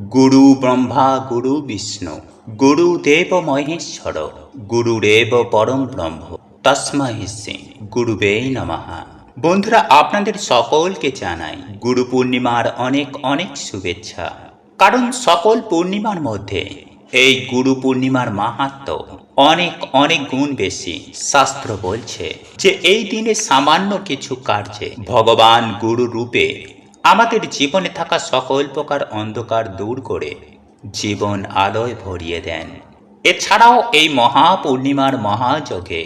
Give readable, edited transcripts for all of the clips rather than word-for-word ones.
গুরু ব্রহ্মা গুরু বিষ্ণু গুরুদেব মহেশ্বর গুরুরেব পরম ব্রহ্ম তস্मै শ্রী গুরুবে নমঃ। বন্ধুরা, আপনাদের সকলকে জানাই গুরু পূর্ণিমার অনেক অনেক শুভেচ্ছা। কারণ সকল পূর্ণিমার মধ্যে এই গুরু পূর্ণিমার মাহাত্ম্য অনেক অনেক গুণ বেশি। শাস্ত্র বলছে যে এই দিনে সামান্য কিছু কার্যে ভগবান গুরু রূপে আমাদের জীবনে থাকা সকল প্রকার অন্ধকার দূর করে জীবন আলোয় ভরিয়ে দেন। এছাড়াও এই মহাপূর্ণিমার মহাযজ্ঞে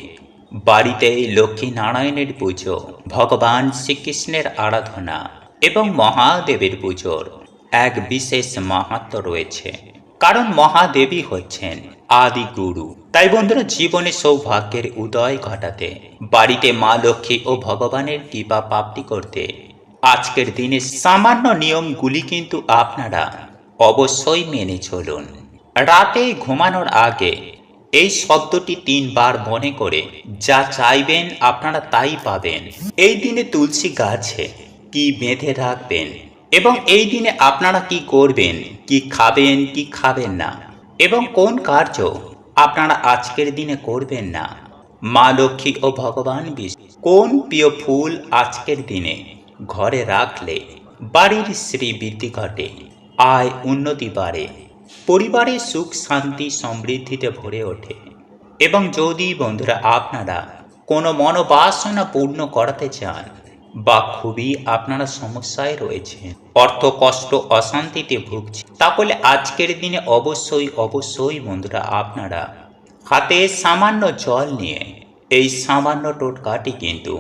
বাড়িতে লক্ষ্মী নারায়ণের পুজো, ভগবান শ্রীকৃষ্ণের আরাধনা এবং মহাদেবের পুজোর এক বিশেষ মাহাত্ম্য রয়েছে। কারণ মহাদেবী হচ্ছেন আদি গুরু। তাই বন্ধুরা, জীবনে সৌভাগ্যের উদয় ঘটাতে, বাড়িতে মা লক্ষ্মী ও ভগবানের কৃপা প্রাপ্তি করতে আজকের দিনে সামান্য নিয়মগুলি কিন্তু আপনারা অবশ্যই মেনে চলুন। রাতে ঘুমানোর আগে এই শব্দটি 3 বার মনে করে যা চাইবেন আপনারা তাই পাবেন। এই দিনে তুলসী গাছে কি বেঁধে রাখবেন এবং এই দিনে আপনারা কি করবেন, কি খাবেন, কি খাবেন না এবং কোন কার্য আপনারা আজকের দিনে করবেন না, মা লক্ষ্মী ও ভগবান বিষ্ণু কোন প্রিয় ফুল আজকের দিনে ঘরে রাখলে বাড়ির শ্রীবৃদ্ধি ঘটে, আয় উন্নতি বাড়ে, পরিবারের সুখ শান্তি সমৃদ্ধিতে ভরে ওঠে। এবং যদি বন্ধুরা আপনারা কোনো মনোবাসনা পূর্ণ করাতে চান বা খুবই আপনারা সমস্যায় রয়েছেন, অর্থ কষ্ট অশান্তিতে ভুগছেন, তাহলে আজকের দিনে অবশ্যই অবশ্যই বন্ধুরা আপনারা হাতে সামান্য জল নিয়ে এই সামান্য টোটকাটি কিন্তু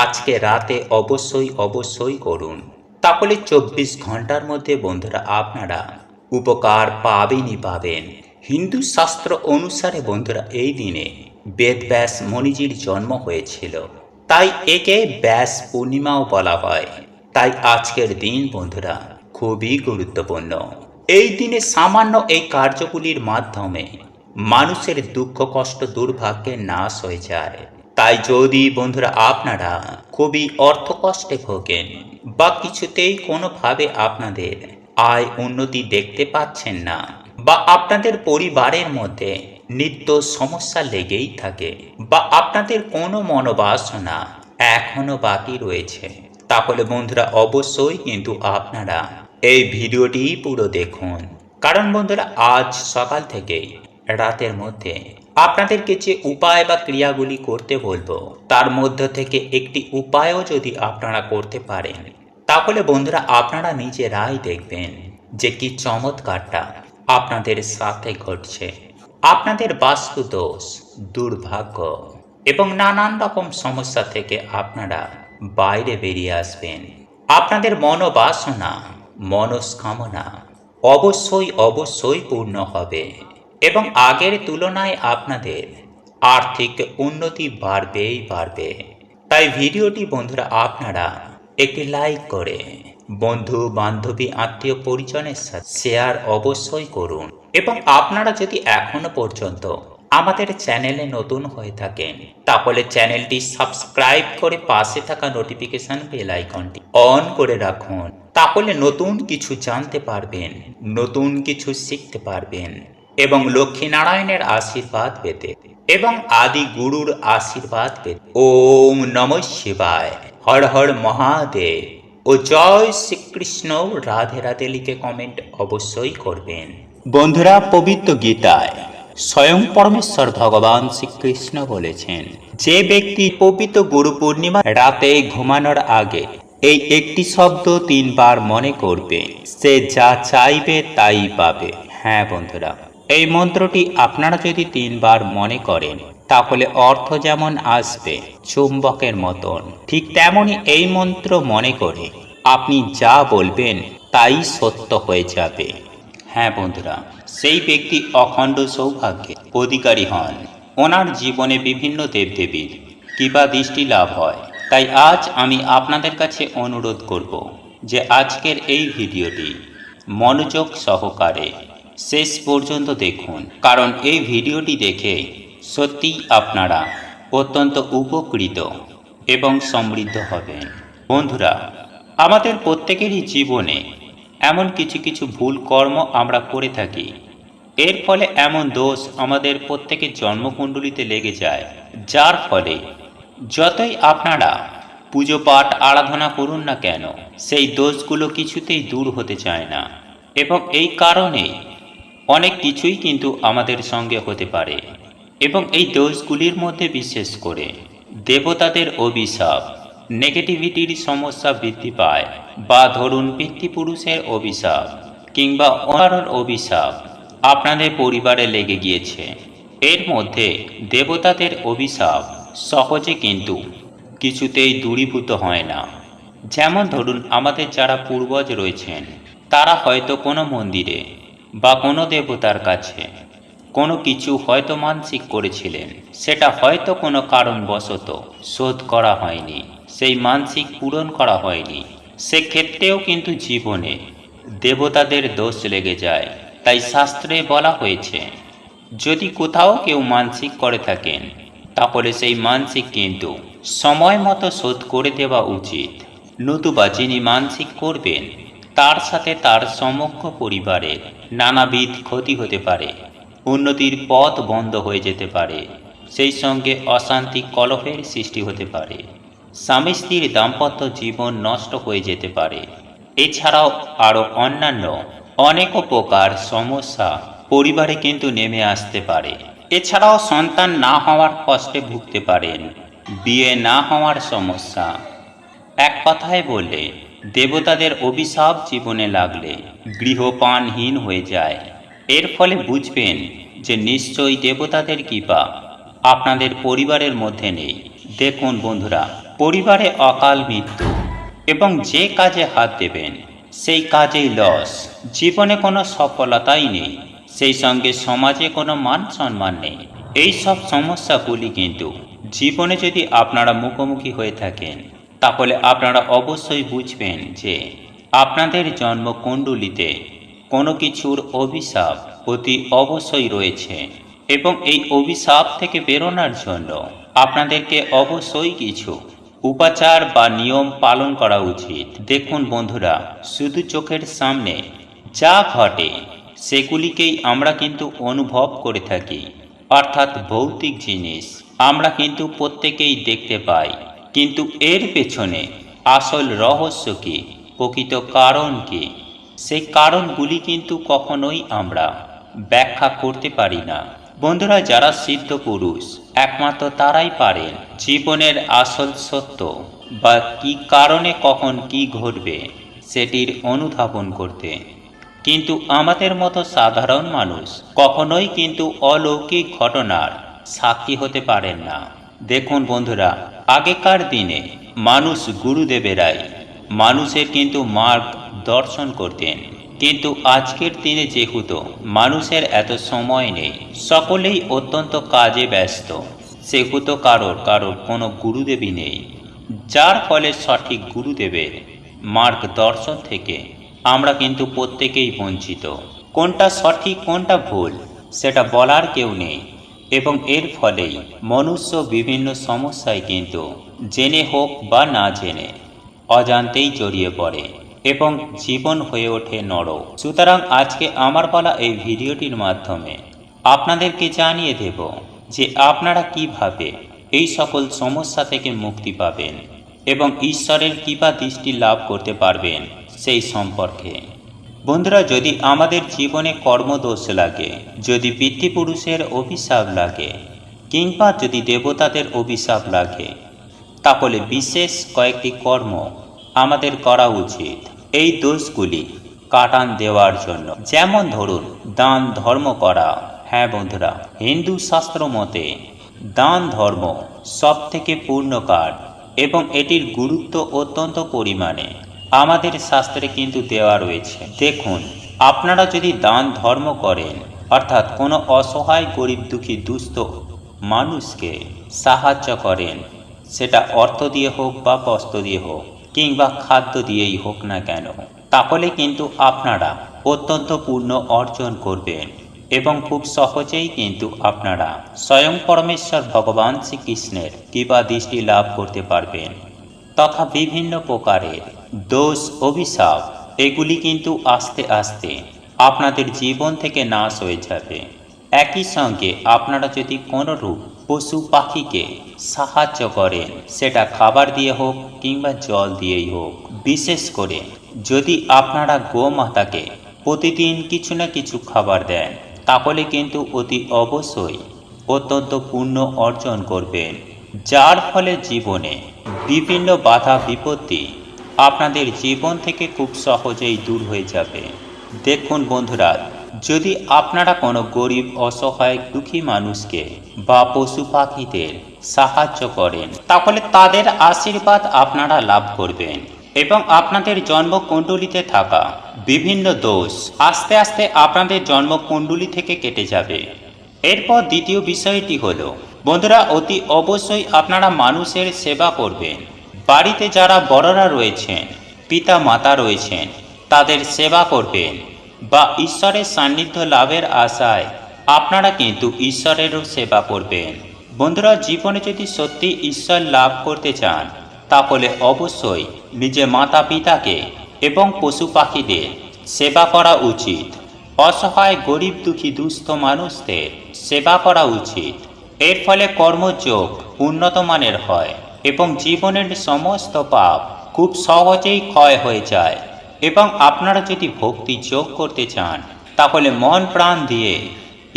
আজকে রাতে অবশ্যই অবশ্যই করুন। তাহলে 24 ঘন্টার মধ্যে বন্ধুরা আপনারা উপকার পাবেনই পাবেন। হিন্দু শাস্ত্র অনুসারে বন্ধুরা এই দিনে বেদব্যাস মণিজির জন্ম হয়েছিল, তাই একে ব্যাস পূর্ণিমাও বলা হয়। তাই আজকের দিন বন্ধুরা খুবই গুরুত্বপূর্ণ। এই দিনে সামান্য এই কার্যগুলির মাধ্যমে মানুষের দুঃখ কষ্ট দুর্ভাগ্যের নাশ হয়ে যায়। তাই যদি বন্ধুরা আপনারা খুবই অর্থ কষ্টে ভোগেন বা কিছুতেই কোনোভাবে আপনাদের আয় উন্নতি দেখতে পাচ্ছেন না বা আপনাদের পরিবারের মধ্যে নিত্য সমস্যা লেগেই থাকে বা আপনাদের কোনো মনোবাসনা এখনো বাকি রয়েছে, তাহলে বন্ধুরা অবশ্যই কিন্তু আপনারা এই ভিডিওটি পুরো দেখুন। কারণ বন্ধুরা আজ সকাল থেকেই রাতের মধ্যে আপনাদেরকে যে উপায় বা ক্রিয়াগুলি করতে বলবো তার মধ্য থেকে একটি উপায়ও যদি আপনারা করতে পারেন, তাহলে বন্ধুরা আপনারা নিজেরাই দেখবেন যে কি চমৎকারটা আপনাদের সাথে ঘটছে। আপনাদের বাস্তু দোষ, দুর্ভাগ্য এবং নানান রকম সমস্যা থেকে আপনারা বাইরে বেরিয়ে আসবেন। আপনাদের মনোবাসনা মনস্কামনা অবশ্যই অবশ্যই পূর্ণ হবে এবং আগের তুলনায় আপনাদের আর্থিক উন্নতি বাড়বেই বাড়বে। তাই ভিডিওটি বন্ধুরা আপনারা একটি লাইক করে বন্ধু বান্ধবী আত্মীয় পরিজনের সাথে শেয়ার অবশ্যই করুন। এবং আপনারা যদি এখনো পর্যন্ত আমাদের চ্যানেলে নতুন হয়ে থাকেন, তাহলে চ্যানেলটি সাবস্ক্রাইব করে পাশে থাকা নোটিফিকেশন বেল আইকনটি অন করে রাখুন। তাহলে নতুন কিছু জানতে পারবেন, নতুন কিছু শিখতে পারবেন এবং লক্ষ্মীনারায়ণের আশীর্বাদ পেতে এবং আদি গুরুর আশীর্বাদ পেতে। ওম নমঃ শিবায়, হর হর মহাদেব ও জয় শ্রীকৃষ্ণ। রাধে রাধে লিখে কমেন্ট অবশ্যই করবেন। বন্ধুরা, পবিত্র গীতায় স্বয়ং পরমেশ্বর ভগবান শ্রীকৃষ্ণ বলেছেন, যে ব্যক্তি পবিত্র গুরু পূর্ণিমা রাতে ঘুমানোর আগে এই একটি শব্দ 3 বার মনে করবে, সে যা চাইবে তাই পাবে। হ্যাঁ বন্ধুরা, এই মন্ত্রটি আপনারা যদি 3 বার মনে করেন তাহলে অর্থ যেমন আসবে চুম্বকের মতন, ঠিক তেমনি এই মন্ত্র মনে করে আপনি যা বলবেন তাই সত্য হয়ে যাবে। হ্যাঁ বন্ধুরা, সেই ব্যক্তি অখণ্ড সৌভাগ্যের অধিকারী হন। ওনার জীবনে বিভিন্ন দেবদেবীর কৃপা দৃষ্টি লাভ হয়। তাই আজ আমি আপনাদের কাছে অনুরোধ করব যে আজকের এই ভিডিওটি মনোযোগ সহকারে শেষ পর্যন্ত দেখুন। কারণ এই ভিডিওটি দেখে সত্যিই আপনারা অত্যন্ত উপকৃত এবং সমৃদ্ধ হবেন। বন্ধুরা, আমাদের প্রত্যেকেরই জীবনে এমন কিছু কিছু ভুল কর্ম আমরা করে থাকি। এর ফলে এমন দোষ আমাদের প্রত্যেকের জন্মকুণ্ডলিতে লেগে যায়, যার ফলে যতই আপনারা পুজো পাঠ আরাধনা করুন না কেন, সেই দোষগুলো কিছুতেই দূর হতে চায় না। এবং এই কারণে অনেক কিছুই কিন্তু আমাদের সঙ্গে হতে পারে। এবং এই দোষগুলির মধ্যে বিশেষ করে দেবতাদের অভিশাপ, নেগেটিভিটির সমস্যা বৃদ্ধি পায়, বা ধরুন পিতৃপুরুষের অভিশাপ কিংবা অন্যান্য অভিশাপ আপনাদের পরিবারে লেগে গিয়েছে। এর মধ্যে দেবতাদের অভিশাপ সহজে কিন্তু কিছুতেই দূরীভূত হয় না। যেমন ধরুন আমাদের যারা পূর্বজ রয়েছেন, তারা হয়তো কোনো মন্দিরে বা কোনো দেবতার কাছে কোনো কিছু হয়তো মানসিক করেছিলেন, সেটা হয়তো কোনো কারণবশত শোধ করা হয়নি, সেই মানসিক পূরণ করা হয়নি। সেক্ষেত্রেও কিন্তু জীবনে দেবতাদের দোষ লেগে যায়। তাই শাস্ত্রে বলা হয়েছে, যদি কোথাও কেউ মানসিক করে থাকেন, তাহলে সেই মানসিক কিন্তু সময় মতো শোধ করে দেওয়া উচিত। নতুবা যিনি মানসিক করবেন, তার সাথে তার সমগ্র পরিবারের নানাবিধ ক্ষতি হতে পারে, উন্নতির পথ বন্ধ হয়ে যেতে পারে, সেই সঙ্গে অশান্তি কলহের সৃষ্টি হতে পারে, স্বামী স্ত্রীর দাম্পত্য জীবন নষ্ট হয়ে যেতে পারে। এছাড়াও আরও অন্যান্য অনেক প্রকার সমস্যা পরিবারে কিন্তু নেমে আসতে পারে। এছাড়াও সন্তান না হওয়ার কষ্টে ভুগতে পারেন, বিয়ে না হওয়ার সমস্যা। এক কথায় বললে, দেবতাদের অভিশাপ জীবনে লাগলে গৃহপানহীন হয়ে যায়। এর ফলে বুঝবেন যে নিশ্চয়ই দেবতাদের কৃপা আপনাদের পরিবারের মধ্যে নেই। দেখুন বন্ধুরা, পরিবারে অকাল মৃত্যু এবং যে কাজে হাত দেবেন সেই কাজেই লস, জীবনে কোনো সফলতাই নেই, সেই সঙ্গে সমাজে কোনো মান সম্মান নেই। এই সব সমস্যাগুলি কিন্তু জীবনে যদি আপনারা মুখোমুখি হয়ে থাকেন, তাহলে আপনারা অবশ্যই বুঝবেন যে আপনাদের জন্মকুণ্ডলিতে কোনো কিছুর অভিশাপ অতি অবশ্যই রয়েছে। এবং এই অভিশাপ থেকে বেরোনোর জন্য আপনাদেরকে অবশ্যই কিছু উপাচার বা নিয়ম পালন করা উচিত। দেখুন বন্ধুরা, শুধু চোখের সামনে যা ঘটে সেগুলিকেই আমরা কিন্তু অনুভব করে থাকি, অর্থাৎ ভৌতিক জিনিস আমরা কিন্তু প্রত্যেকেই দেখতে পাই। কিন্তু এর পেছনে আসল রহস্য কি, প্রকৃত কারণ কি, সেই কারণগুলি কিন্তু কখনোই আমরা ব্যাখ্যা করতে পারি না। বন্ধুরা, যারা সিদ্ধ পুরুষ একমাত্র তারাই পারেন জীবনের আসল সত্য বা কি কারণে কখন কি ঘটবে সেটির অনুধাবন করতে। কিন্তু আমাদের মতো সাধারণ মানুষ কখনোই কিন্তু অলৌকিক ঘটনার সাক্ষী হতে পারেন না। দেখুন বন্ধুরা, আগেকার দিনে মানুষ গুরুদেবেরাই মানুষের কিন্তু মার্গ দর্শন করতেন। কিন্তু আজকের দিনে যেহেতু মানুষের এত সময় নেই, সকলেই অত্যন্ত কাজে ব্যস্ত, সেহেতু কারোর কোনো গুরুদেবই নেই, যার ফলে সঠিক গুরুদেবের মার্গদর্শন থেকে আমরা কিন্তু প্রত্যেকেই বঞ্চিত। কোনটা সঠিক কোনটা ভুল সেটা বলার কেউ নেই। এবং এর ফলেই মনুষ্য বিভিন্ন সমস্যায় কিন্তু জেনে হোক বা না জেনে অজান্তেই জড়িয়ে পড়ে এবং জীবন হয়ে ওঠে নরক। সুতরাং আজকে আমার বলা এই ভিডিওটির মাধ্যমে আপনাদেরকে জানিয়ে দেব যে আপনারা কিভাবে এই সকল সমস্যা থেকে মুক্তি পাবেন এবং ঈশ্বরের কৃপা দৃষ্টি লাভ করতে পারবেন সেই সম্পর্কে। বন্ধুরা, যদি আমাদের জীবনে কর্মদোষ লাগে, যদি পিতৃপুরুষের অভিশাপ লাগে, কিংবা যদি দেবতাদের অভিশাপ লাগে, তাহলে বিশেষ কয়েকটি কর্ম আমাদের করা উচিত এই দোষগুলি কাটান দেওয়ার জন্য। যেমন ধরুন, দান ধর্ম করা। হ্যাঁ বন্ধুরা, হিন্দু শাস্ত্র মতে দান ধর্ম সব থেকে পূর্ণ কাজ এবং এটির গুরুত্ব অত্যন্ত পরিমাণে আমাদের শাস্ত্রে কিন্তু দেওয়া রয়েছে। দেখুন, আপনারা যদি দান ধর্ম করেন, অর্থাৎ কোনো অসহায় গরিব দুঃখী দুস্থ মানুষকে সাহায্য করেন, সেটা অর্থ দিয়ে হোক বা বস্ত্র দিয়ে হোক কিংবা খাদ্য দিয়েই হোক না কেন, তাহলে কিন্তু আপনারা অত্যন্ত পূর্ণ অর্জন করবেন এবং খুব সহজেই কিন্তু আপনারা স্বয়ং পরমেশ্বর ভগবান শ্রীকৃষ্ণের কৃপা দৃষ্টি লাভ করতে পারবেন তথা বিভিন্ন প্রকারের দোষ অভিশাপ এগুলি কিন্তু আস্তে আস্তে আপনাদের জীবন থেকে নাশ হয়ে যাবে। একই সঙ্গে আপনারা যদি কোনোরূপ পশু পাখিকে সাহায্য করেন, সেটা খাবার দিয়ে হোক কিংবা জল দিয়েই হোক, বিশেষ করে যদি আপনারা গোমাতাকে প্রতিদিন কিছু না কিছু খাবার দেন, তাহলে কিন্তু অতি অবশ্যই অত্যন্ত পুণ্য অর্জন করবেন, যার ফলে জীবনে বিভিন্ন বাধা বিপত্তি আপনাদের জীবন থেকে খুব সহজেই দূর হয়ে যাবে। দেখুন বন্ধুরা, যদি আপনারা কোনো গরিব অসহায় দুঃখী মানুষকে বা পশু পাখিদের সাহায্য করেন, তাহলে তাদের আশীর্বাদ আপনারা লাভ করবেন এবং আপনাদের জন্মকুণ্ডলিতে থাকা বিভিন্ন দোষ আস্তে আস্তে আপনাদের জন্মকুণ্ডলী থেকে কেটে যাবে। এরপর দ্বিতীয় বিষয়টি হলো বন্ধুরা, অতি অবশ্যই আপনারা মানুষের সেবা করবেন। বাড়িতে যারা বড়রা রয়েছেন, পিতা মাতা রয়েছেন, তাদের সেবা করবেন বা ঈশ্বরের সান্নিধ্য লাভের আশায় আপনারা কিন্তু ঈশ্বরেরও সেবা করবেন। বন্ধুরা, জীবনে যদি সত্যি ঈশ্বর লাভ করতে চান, তাহলে অবশ্যই নিজে মাতা পিতাকে এবং পশু পাখিদের সেবা করা উচিত। অসহায় গরিব দুঃখী দুস্থ মানুষদের সেবা করা উচিত। এর ফলে কর্মযোগ উন্নত মানের হয় এবং জীবনের সমস্ত পাপ খুব সহজেই ক্ষয় হয়ে যায়। এবং আপনারা যদি ভক্তি যোগ করতে চান, তাহলে মন প্রাণ দিয়ে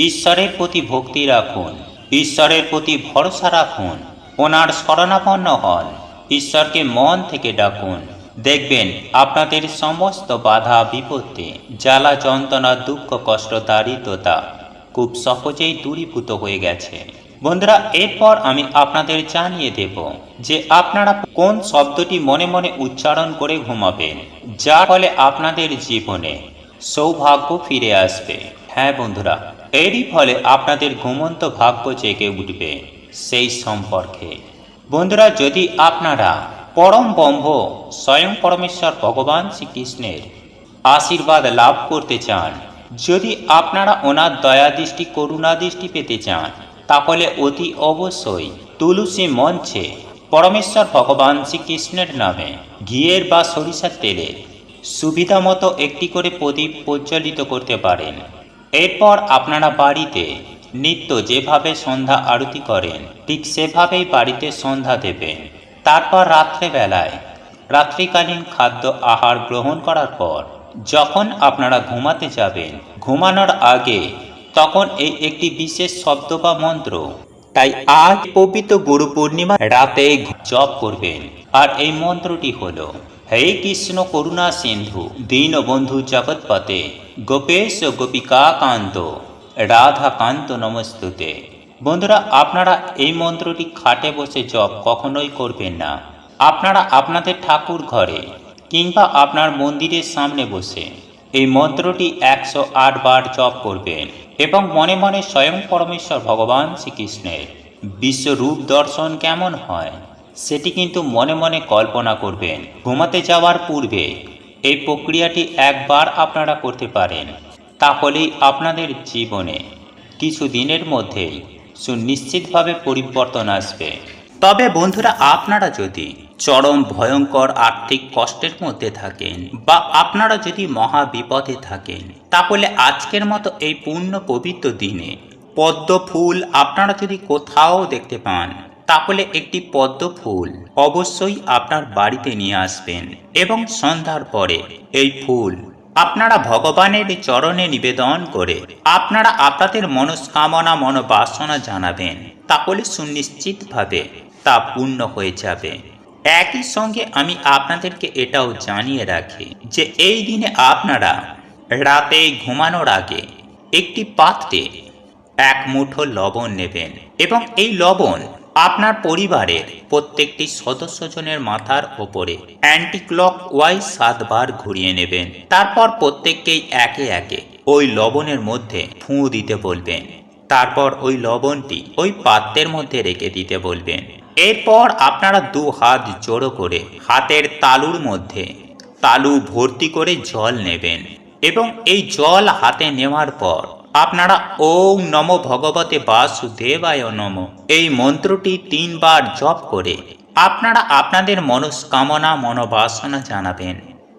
ঈশ্বরের প্রতি ভক্তি রাখুন, ঈশ্বরের প্রতি ভরসা রাখুন, ওনার শরণাপন্ন হন, ঈশ্বরকে মন থেকে ডাকুন। দেখবেন আপনাদের সমস্ত বাধা বিপত্তি, জ্বালা যন্ত্রণা, দুঃখ কষ্ট দারিদ্রতা খুব সহজেই দূরীভূত হয়ে গেছে। বন্ধুরা, এরপর আমি আপনাদের জানিয়ে দেব যে আপনারা কোন শব্দটি মনে মনে উচ্চারণ করে ঘুমাবেন, যার ফলে আপনাদের জীবনে সৌভাগ্য ফিরে আসবে। হ্যাঁ বন্ধুরা, এরই ফলে আপনাদের ঘুমন্ত ভাগ্য জেগে উঠবে। সেই সম্পর্কে বন্ধুরা, যদি আপনারা পরম ব্রহ্ম স্বয়ং পরমেশ্বর ভগবান শ্রীকৃষ্ণের আশীর্বাদ লাভ করতে চান, যদি আপনারা ওনার দয়া দৃষ্টি করুণা দৃষ্টি পেতে চান, তাহলে অতি অবশ্যই তুলসী মঞ্চে পরমেশ্বর ভগবান শ্রীকৃষ্ণের নামে ঘিয়ের বা সরিষার তেলের সুবিধা মতো একটি করে প্রদীপ প্রজ্বলিত করতে পারেন। এরপর আপনারা বাড়িতে নিত্য যেভাবে সন্ধ্যা আরতি করেন, ঠিক সেভাবেই বাড়িতে সন্ধ্যা দেবেন। তারপর রাত্রেবেলায় রাত্রিকালীন খাদ্য আহার গ্রহণ করার পর যখন আপনারা ঘুমাতে যাবেন, ঘুমানোর আগে তখন এই একটি বিশেষ শব্দ বা মন্ত্র, তাই আজ পবিত্র গুরু পূর্ণিমা রাতে জপ করবেন। আর এই মন্ত্রটি হলো, হে কৃষ্ণ করুণা সিন্ধু দীনবন্ধু জগৎপতে গোপেশ গোপিকা কান্ত রাধা কান্ত নমস্তুতে। বন্ধুরা, আপনারা এই মন্ত্রটি খাটে বসে জপ কখনোই করবেন না। আপনারা আপনাদের ঠাকুর ঘরে কিংবা আপনার মন্দিরের সামনে বসে এই মন্ত্রটি 108 বার জপ করবেন এবং মনে মনে স্বয়ং পরমেশ্বর ভগবান শ্রীকৃষ্ণের বিশ্বরূপ দর্শন কেমন হয় সেটি কিন্তু মনে মনে কল্পনা করবেন। ঘুমাতে যাওয়ার পূর্বে এই প্রক্রিয়াটি একবার আপনারা করতে পারেন, তাহলেই আপনাদের জীবনে কিছু দিনের মধ্যেই সুনিশ্চিতভাবে পরিবর্তন আসবে। তবে বন্ধুরা, আপনারা যদি চরম ভয়ঙ্কর আর্থিক কষ্টের মধ্যে থাকেন বা আপনারা যদি মহা বিপদে থাকেন, তাহলে আজকের মতো এই পূর্ণ পবিত্র দিনে পদ্ম ফুল আপনারা যদি কোথাও দেখতে পান, তাহলে একটি পদ্ম ফুল অবশ্যই আপনার বাড়িতে নিয়ে আসবেন এবং সন্ধ্যার পরে এই ফুল আপনারা ভগবানের চরণে নিবেদন করে আপনারা আপনাদের মনস্কামনা মনোবাসনা জানাবেন, তাহলে সুনিশ্চিতভাবে তা পূর্ণ হয়ে যাবে। একই সঙ্গে আমি আপনাদেরকে এটাও জানিয়ে রাখি যে এই দিনে আপনারা রাতে ঘুমানোর আগে একটি পাত্রে 1 মুঠো লবণ নেবেন এবং এই লবণ আপনার পরিবারের প্রত্যেকটি সদস্যজনের মাথার ওপরে অ্যান্টি ক্লক ওয়াইজ 7 বার ঘুরিয়ে নেবেন। তারপর প্রত্যেককেই একে একে ওই লবণের মধ্যে ফুঁ দিতে বলবেন। তারপর ওই লবণটি ওই পাত্রের মধ্যে রেখে দিতে বলবেন। এরপর আপনারা 2 হাত জোড়ো করে হাতের তালুর মধ্যে তালু ভর্তি করে জল নেবেন এবং এই জল হাতে নেওয়ার পর আপনারা ওম নমো ভগবতে বাসুদেবায় নমঃ এই মন্ত্রটি 3 বার জপ করে আপনারা আপনাদের মনস্কামনা মনোবাসনা জানাবেন।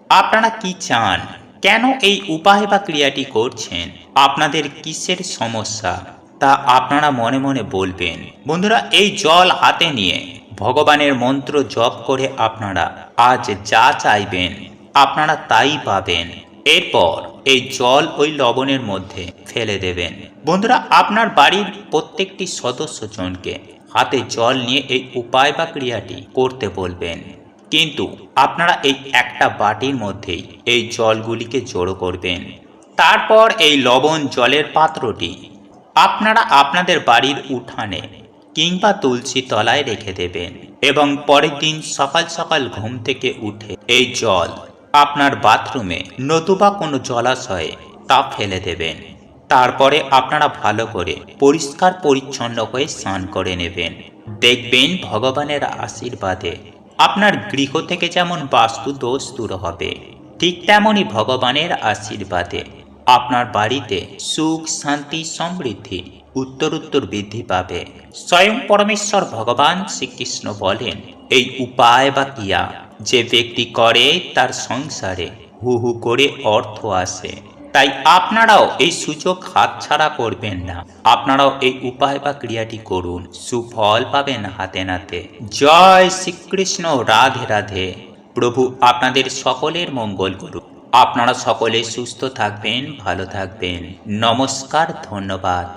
আপনারা কি চান, কেন এই উপায় বা ক্রিয়াটি করছেন, আপনাদের কিসের সমস্যা, তা আপনারা মনে মনে বলবেন। বন্ধুরা, এই জল হাতে নিয়ে ভগবানের মন্ত্র জপ করে আপনারা আজ যা চাইবেন আপনারা তাই পাবেন। এরপর এই জল ওই লবণের মধ্যে ফেলে দেবেন। বন্ধুরা, আপনার বাড়ির প্রত্যেকটি সদস্যজনকে হাতে জল নিয়ে এই উপায় বা ক্রিয়াটি করতে বলবেন। কিন্তু আপনারা এই একটা বাটির মধ্যেই এই জলগুলিকে জড়ো করবেন। তারপর এই লবণ জলের পাত্রটি আপনারা আপনাদের বাড়ির উঠানে কিংবা তুলসী তলায় রেখে দেবেন এবং পরের দিন সকাল সকাল ঘুম থেকে উঠে এই জল আপনার বাথরুমে নতুবা কোনো জলাশয়ে তা ফেলে দেবেন। তারপরে আপনারা ভালো করে পরিষ্কার পরিচ্ছন্ন হয়ে স্নান করে নেবেন। দেখবেন ভগবানের আশীর্বাদে আপনার গৃহ থেকে যেমন বাস্তু দোষ দূর হবে, ঠিক তেমনই ভগবানের আশীর্বাদে আপনার বাড়িতে সুখ শান্তি সমৃদ্ধি উত্তরোত্তর বৃদ্ধি পাবে। স্বয়ং পরমেশ্বর ভগবান শ্রীকৃষ্ণ বলেন, এই উপায় বা ক্রিয়া যে ব্যক্তি করে তার সংসারে হু হু করে অর্থ আসে। তাই আপনারাও এই সুযোগ হাতছাড়া করবেন না। আপনারাও এই উপায় বা ক্রিয়াটি করুন, সুফল পাবেন হাতে নাতে। জয় শ্রীকৃষ্ণ, রাধে রাধে। প্রভু আপনাদের সকলের মঙ্গল করুন। আপনারা সকলে সুস্থ থাকবেন, ভালো থাকবেন। নমস্কার, ধন্যবাদ।